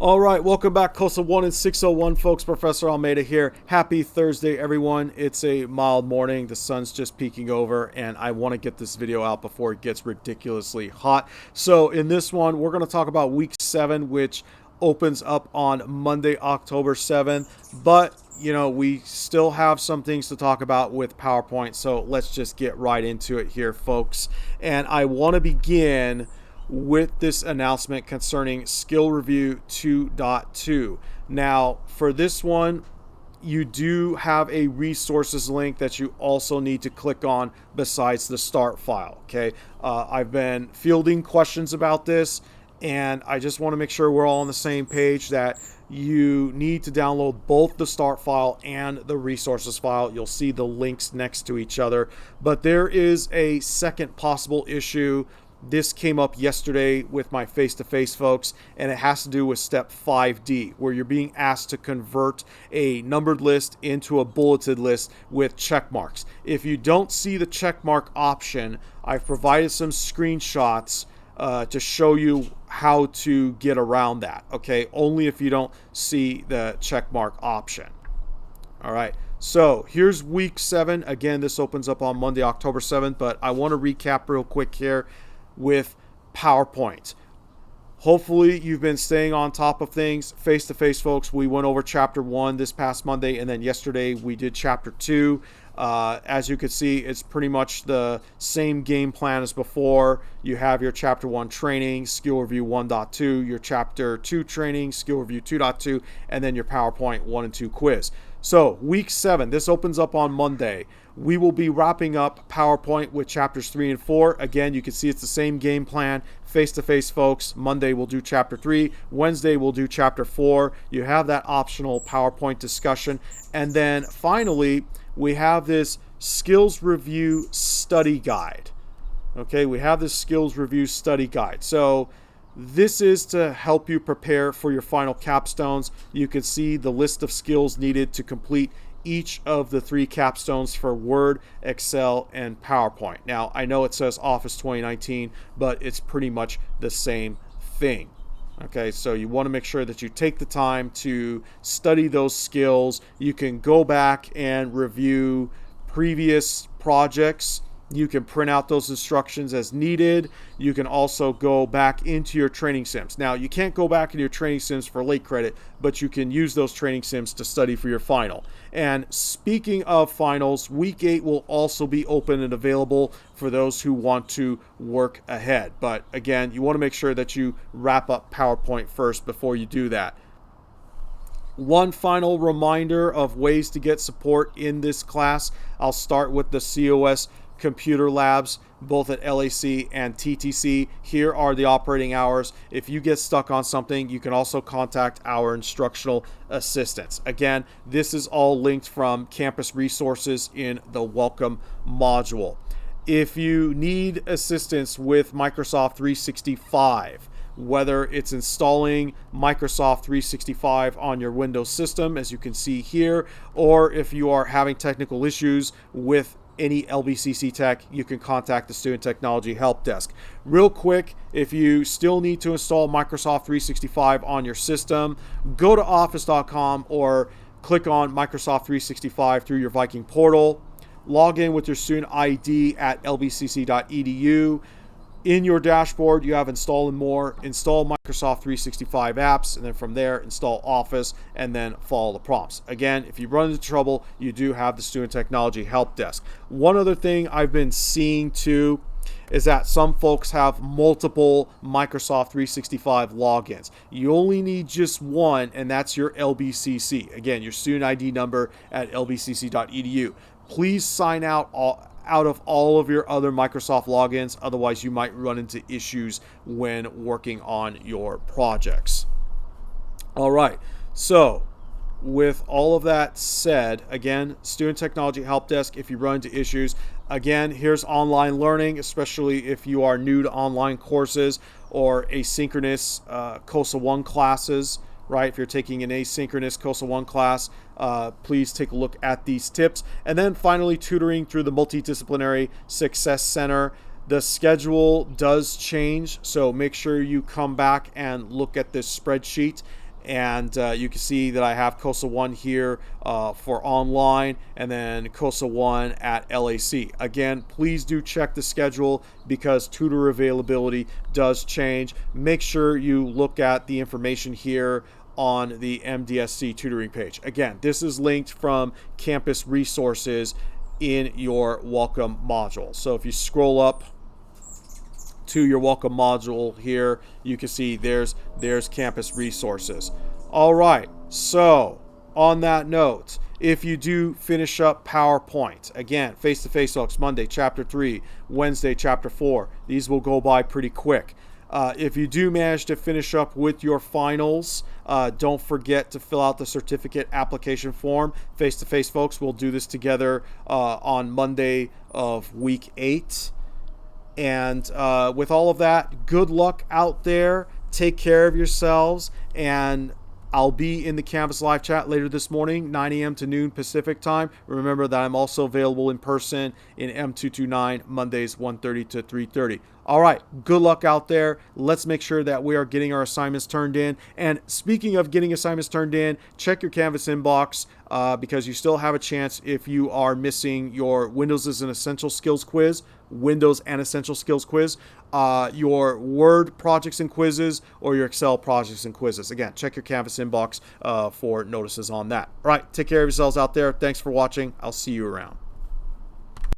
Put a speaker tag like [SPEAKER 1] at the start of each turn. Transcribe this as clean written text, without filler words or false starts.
[SPEAKER 1] All right, welcome back, COSA 1 and 601, folks. Professor Almeida here. Happy Thursday, everyone. It's a mild morning. The sun's just peeking over, and I want to get this video out before it gets ridiculously hot. So in this one, we're going to talk about Week 7, which opens up on Monday, October 7th. But, you know, we still have some things to talk about with PowerPoint, so let's just get right into it here, folks. And I want to begin with this announcement concerning Skill Review 2.2. Now, for this one, you do have a resources link that you also need to click on besides the start file, okay? I've been fielding questions about this, and I just want to make sure we're all on the same page that you need to download both the start file and the resources file. You'll see the links next to each other, but there is a second possible issue. This came up yesterday with my face-to-face folks, and it has to do with step 5D, where you're being asked to convert a numbered list into a bulleted list with check marks. If you don't see the check mark option, I've provided some screenshots to show you how to get around that, okay? Only if you don't see the check mark option. All right. So here's Week 7. Again, this opens up on Monday, October 7th, but I want to recap real quick here with PowerPoint. Hopefully you've been staying on top of things. Face-to-face, folks, we went over Chapter 1 this past Monday, and then yesterday we did Chapter 2. As you can see, it's pretty much the same game plan as before. You have your Chapter 1 training, Skill Review 1.2, your Chapter 2 training, Skill Review 2.2, and then your PowerPoint 1 and 2 quiz. So Week 7, this opens up on Monday. We will be wrapping up PowerPoint with Chapters 3 and 4. Again, you can see it's the same game plan. Face-to-face, folks. Monday we'll do Chapter 3. Wednesday we'll do Chapter 4. You have that optional PowerPoint discussion. And then finally, we have this Skills Review Study Guide. Okay, we have this Skills Review Study Guide. So this is to help you prepare for your final capstones. You can see the list of skills needed to complete each of the 3 capstones for Word, Excel, and PowerPoint. Now, I know it says Office 2019, but it's pretty much the same thing. Okay, so you want to make sure that you take the time to study those skills. You can go back and review previous projects. You can print out those instructions as needed. You can also go back into your training sims. Now, you can't go back into your training sims for late credit, but you can use those training sims to study for your final. And speaking of finals, Week 8 will also be open and available for those who want to work ahead. But again, you want to make sure that you wrap up PowerPoint first before you do that. One final reminder of ways to get support in this class. I'll start with the COS computer labs, both at LAC and TTC. Here are the operating hours. If you get stuck on something, you can also contact our instructional assistants. Again, this is all linked from campus resources in the welcome module. If you need assistance with Microsoft 365, whether it's installing Microsoft 365 on your Windows system, as you can see here, or if you are having technical issues with any LBCC tech, you can contact the Student Technology Help Desk. Real quick, if you still need to install Microsoft 365 on your system, go to office.com or click on Microsoft 365 through your Viking portal. Log in with your student ID at lbcc.edu. In your dashboard, you have Install and More. Install Microsoft 365 apps, and then from there, install Office, and then follow the prompts. Again, if you run into trouble, you do have the Student Technology Help Desk. One other thing I've been seeing too is that some folks have multiple Microsoft 365 logins. You only need just one, and that's your LBCC. Again, your student ID number at lbcc.edu. Please sign out of all of your other Microsoft logins. Otherwise, you might run into issues when working on your projects. All right. So with all of that said, again, Student Technology Help Desk, if you run into issues, again, here's online learning, especially if you are new to online courses or asynchronous COSA 1 classes, right? If you're taking an asynchronous COSA 1 class, please take a look at these tips. And then finally, tutoring through the Multidisciplinary Success Center. The schedule does change, so make sure you come back and look at this spreadsheet. And you can see that I have COSA 1 here for online, and then COSA 1 at LAC. Again, please do check the schedule because tutor availability does change. Make sure you look at the information here on the MDSC tutoring page. Again, this is linked from campus resources in your welcome module. So if you scroll up to your welcome module here, you can see there's campus resources. All right, so on that note, if you do finish up PowerPoint, again, face-to-face folks, Monday, Chapter 3, Wednesday, Chapter 4, these will go by pretty quick. If you do manage to finish up with your finals, don't forget to fill out the certificate application form. Face-to-face folks, we'll do this together on Monday of week 8. And with all of that, good luck out there. Take care of yourselves. And I'll be in the Canvas live chat later this morning, 9 a.m. to noon Pacific time. Remember that I'm also available in person in M229 Mondays 1:30 to 3:30. All right, good luck out there. Let's make sure that we are getting our assignments turned in. And speaking of getting assignments turned in, check your Canvas inbox because you still have a chance if you are missing your Windows is an Essential Skills quiz, Windows and Essential Skills quiz, your Word projects and quizzes, or your Excel projects and quizzes. Again, check your Canvas inbox for notices on that. All right, take care of yourselves out there. Thanks for watching. I'll see you around.